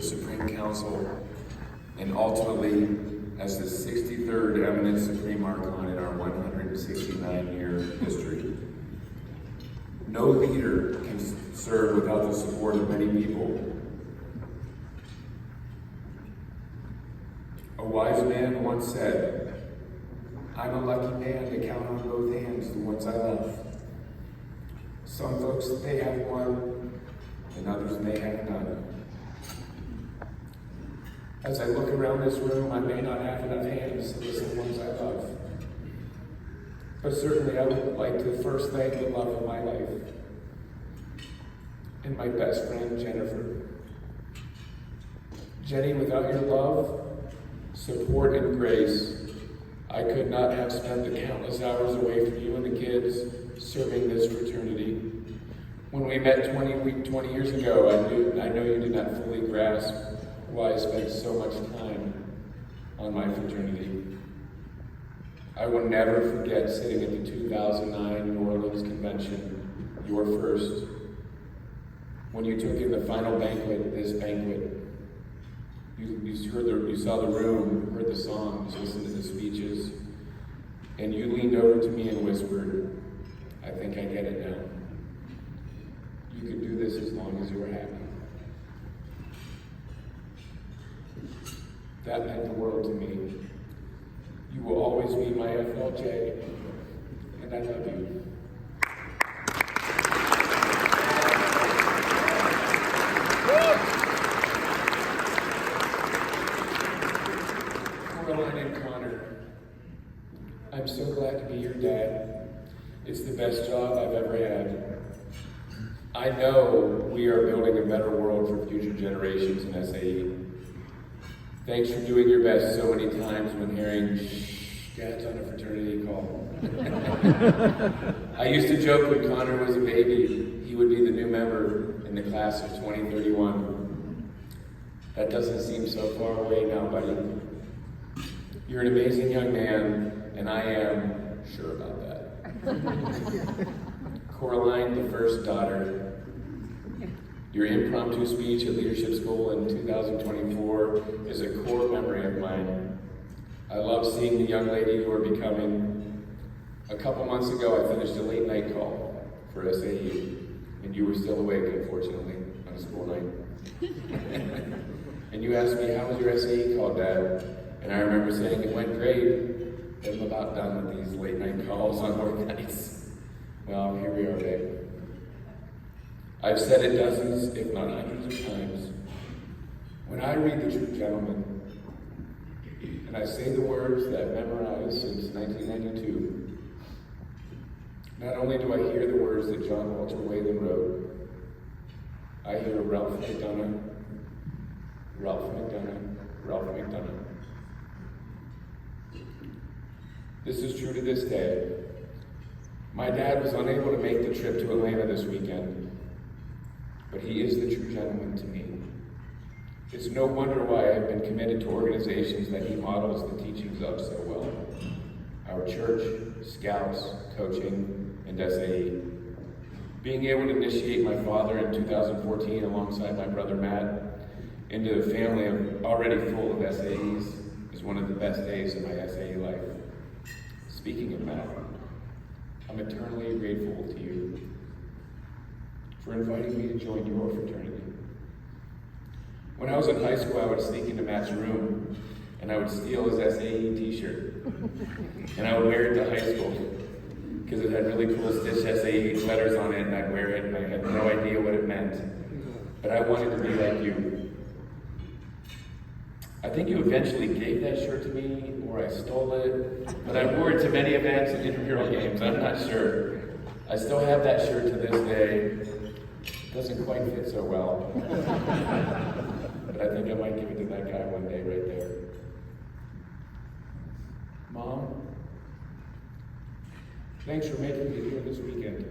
the Supreme Council, and ultimately as the 63rd Eminent Supreme Archon in our 169-year history. No leader can serve without the support of many people. A wise man once said, "I'm a lucky man to count on both hands the ones I love." Some folks, they have one, and others may have none. As I look around this room, I may not have enough hands to list the ones I love. But certainly I would like to first thank the love of my life and my best friend, Jennifer. Jenny, without your love, support, and grace, I could not have spent the countless hours away from you and the kids serving this fraternity. When we met 20 years ago, I know you did not fully grasp why I spent so much time on my fraternity. I will never forget sitting at the 2009 New Orleans convention, your first, when you took in the final banquet, this banquet. You saw the room, heard the songs, listened to the speeches, and you leaned over to me and whispered, "I think I get it now. You could do this as long as you were happy." That meant the world to me. You will always be my FLJ, and I love you. Coraline and Connor, I'm so glad to be your dad. It's the best job I've ever had. I know we are building a better world for future generations in SAE. Thanks for doing your best so many times when hearing, "Shh, Dad's on a fraternity call." I used to joke when Connor was a baby, he would be the new member in the class of 2031. That doesn't seem so far away now, buddy. You're an amazing young man, and I am sure about that. Coraline, the first daughter, your impromptu speech at Leadership School in 2024 is a core memory of mine. I love seeing the young lady you are becoming. A couple months ago, I finished a late night call for SAE, and you were still awake, unfortunately, on a school night. And you asked me, "How was your SAE call, Dad?" And I remember saying, "It went great. I'm about done with these late night calls on work nights." Well, here we are, babe. I've said it dozens, if not hundreds of times. When I read The True Gentleman, and I say the words that I've memorized since 1992, not only do I hear the words that John Walter Whalen wrote, I hear Ralph McDonough, Ralph McDonough, Ralph McDonough. This is true to this day. My dad was unable to make the trip to Atlanta this weekend, but he is the true gentleman to me. It's no wonder why I've been committed to organizations that he models the teachings of so well. Our church, scouts, coaching, and SAE. Being able to initiate my father in 2014 alongside my brother Matt into a family already full of SAEs is one of the best days of my SAE life. Speaking of Matt, I'm eternally grateful to you for inviting me to join your fraternity. When I was in high school, I would sneak into Matt's room and I would steal his SAE t-shirt. And I would wear it to high school because it had really cool Stitch SAE letters on it, and I'd wear it and I had no idea what it meant. But I wanted to be like you. I think you eventually gave that shirt to me, or I stole it, but I wore it to many events and intramural games, I'm not sure. I still have that shirt to this day. It doesn't quite fit so well. But I think I might give it to that guy one day right there. Mom, thanks for making me here this weekend.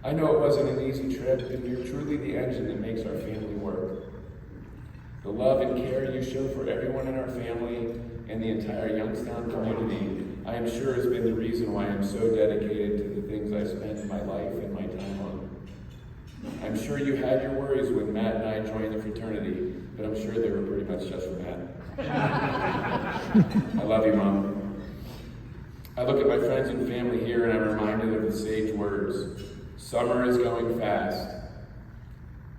I know it wasn't an easy trip, and you're truly the engine that makes our family work. The love and care you show for everyone in our family and the entire Youngstown community, I am sure has been the reason why I'm so dedicated to the things I spent my life and my time on. I'm sure you had your worries when Matt and I joined the fraternity, but I'm sure they were pretty much just for Matt. I love you, Mom. I look at my friends and family here and I'm reminded of the sage words. Summer is going fast,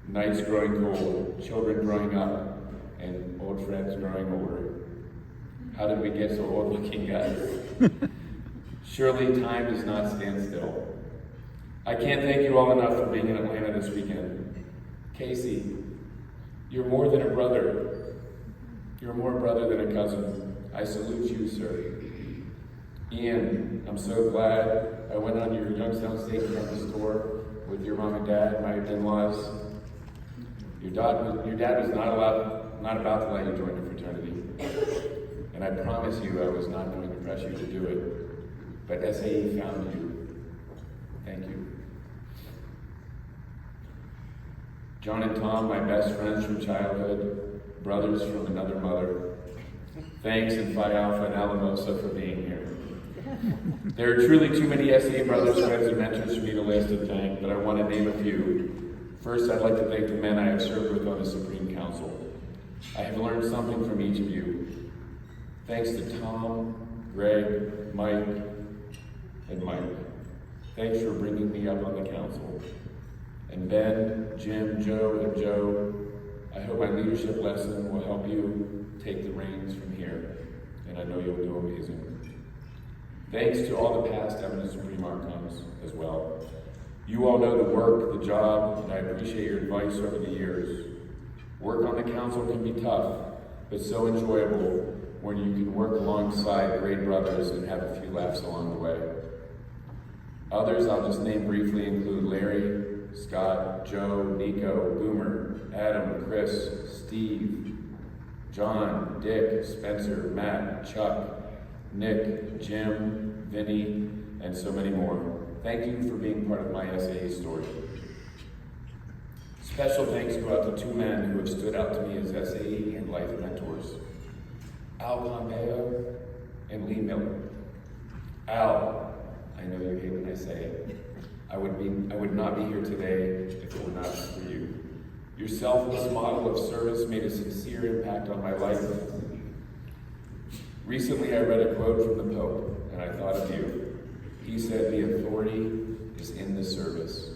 nights growing cold, children growing up, and old friends growing older. How did we get so old looking, guys? Surely time does not stand still. I can't thank you all enough for being in Atlanta this weekend. Casey, you're more than a brother. You're more a brother than a cousin. I salute you, sir. Ian, I'm so glad I went on your Youngstown State campus tour with your mom and dad, my in-laws. Your dad was not about to let you join the fraternity. And I promise you I was not going to press you to do it. But SAE found you. Thank you. John and Tom, my best friends from childhood, brothers from another mother. Thanks and Phi Alpha and Alamosa for being here. There are truly too many SAE brothers, friends, and mentors for me to list and thank, but I want to name a few. First, I'd like to thank the men I have served with on the Supreme Council. I have learned something from each of you. Thanks to Tom, Greg, Mike, and Mike. Thanks for bringing me up on the council. And Ben, Jim, Joe, and Joe, I hope my leadership lesson will help you take the reins from here. And I know you'll do amazing. Thanks to all the past Eminent Supreme Archons as well. You all know the work, the job, and I appreciate your advice over the years. Work on the council can be tough, but so enjoyable when you can work alongside great brothers and have a few laughs along the way. Others I'll just name briefly include Larry, Scott, Joe, Nico, Boomer, Adam, Chris, Steve, John, Dick, Spencer, Matt, Chuck, Nick, Jim, Vinny, and so many more. Thank you for being part of my SAE story. Special thanks go out to two men who have stood out to me as SAE and life mentors. Al Pompeo and Lee Miller. Al, I know you hate when I say it. I would not be here today if it were not for you. Your selfless model of service made a sincere impact on my life. Recently, I read a quote from the Pope, and I thought of you. He said, "The authority is in the service."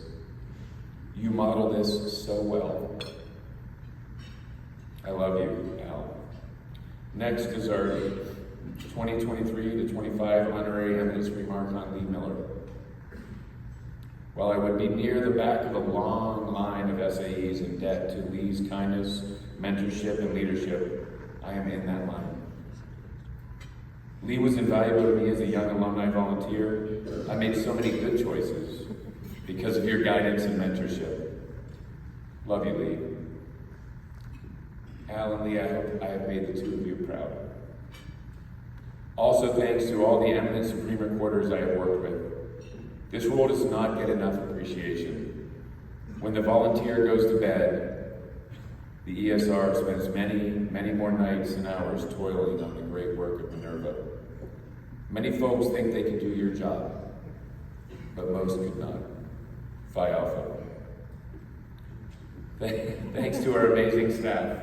You model this so well. I love you, Al. Next is our 2023 to 25 honorary Eminent Supreme Archon Lee Miller. While I would be near the back of a long line of SAEs in debt to Lee's kindness, mentorship, and leadership, I am in that line. Lee was invaluable to me as a young alumni volunteer. I made so many good choices because of your guidance and mentorship. Love you, Lee. Al and Lee, I hope I have made the two of you proud. Also, thanks to all the Eminent Supreme Recorders I have worked with. This role does not get enough appreciation. When the volunteer goes to bed, the ESR spends many, many more nights and hours toiling on the great work of Minerva. Many folks think they can do your job, but most could not. Phi Alpha. Thanks to our amazing staff.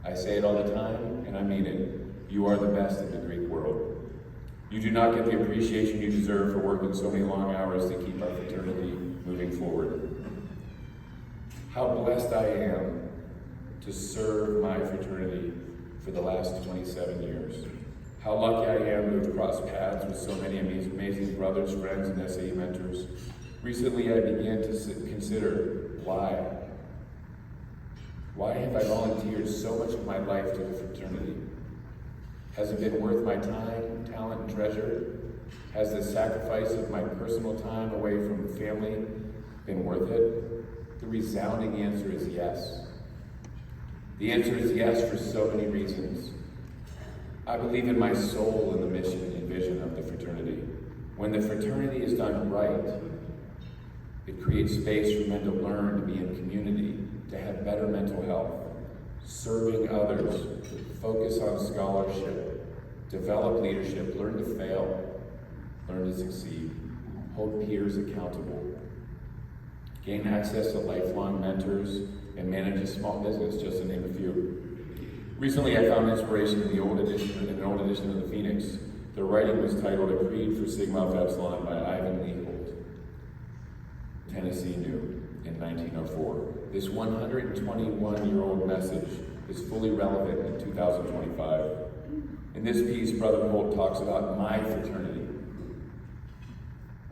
I say it all the time, and I mean it. You are the best in the Greek world. You do not get the appreciation you deserve for working so many long hours to keep our fraternity moving forward. How blessed I am to serve my fraternity for the last 27 years. How lucky I am to have crossed paths with so many amazing brothers, friends, and SAE mentors. Recently, I began to consider why. Why have I volunteered so much of my life to the fraternity? Has it been worth my time, talent, and treasure? Has the sacrifice of my personal time away from family been worth it? The resounding answer is yes. The answer is yes for so many reasons. I believe in my soul in the mission and vision of the fraternity. When the fraternity is done right, it creates space for men to learn, to be in community, to have better mental health, serving others, focus on scholarship, develop leadership, learn to fail, learn to succeed, hold peers accountable, gain access to lifelong mentors, and manage a small business, just to name a few. Recently, I found inspiration in an old edition of the Phoenix. The writing was titled A Creed for Sigma Alpha Epsilon by Ivan Leopold, Tennessee New, in 1904. This 121-year-old message is fully relevant in 2025. In this piece, Brother Holt talks about my fraternity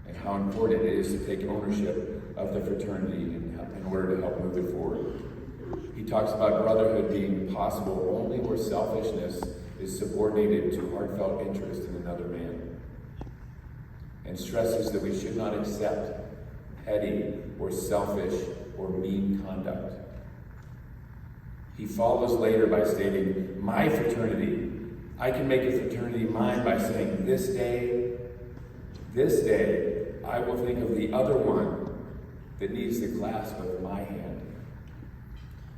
and how important it is to take ownership of the fraternity in order to help move it forward. He talks about brotherhood being possible only where selfishness is subordinated to heartfelt interest in another man, and stresses that we should not accept petty or selfish or mean conduct. He follows later by stating, my fraternity, I can make a fraternity mine by saying, this day, I will think of the other one that needs the clasp of my hand.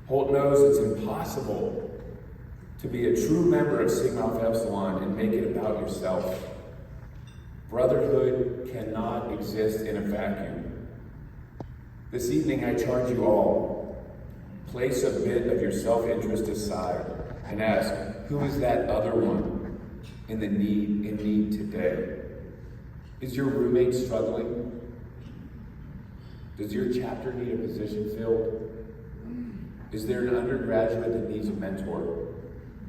Holt knows it's impossible to be a true member of Sigma Alpha Epsilon and make it about yourself. Brotherhood cannot exist in a vacuum. This evening I charge you all, place a bit of your self-interest aside and ask, who is that other one in need today? Is your roommate struggling? Does your chapter need a position filled? Is there an undergraduate that needs a mentor,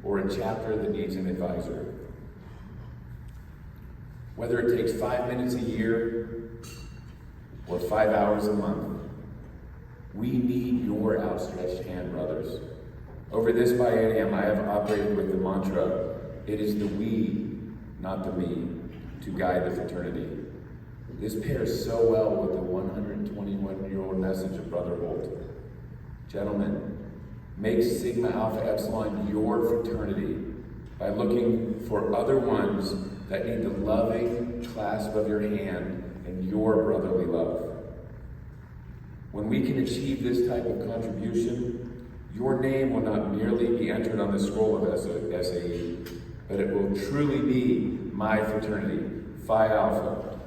or a chapter that needs an advisor? Whether it takes 5 minutes a year or 5 hours a month, we need your outstretched hand, brothers. Over this biennium, I have operated with the mantra, it is the we, not the me, to guide the fraternity. This pairs so well with the 121-year-old message of Brother Holt. Gentlemen, make Sigma Alpha Epsilon your fraternity by looking for other ones that need the loving clasp of your hand and your brotherly love. When we can achieve this type of contribution, your name will not merely be entered on the scroll of SAE, but it will truly be my fraternity, Phi Alpha.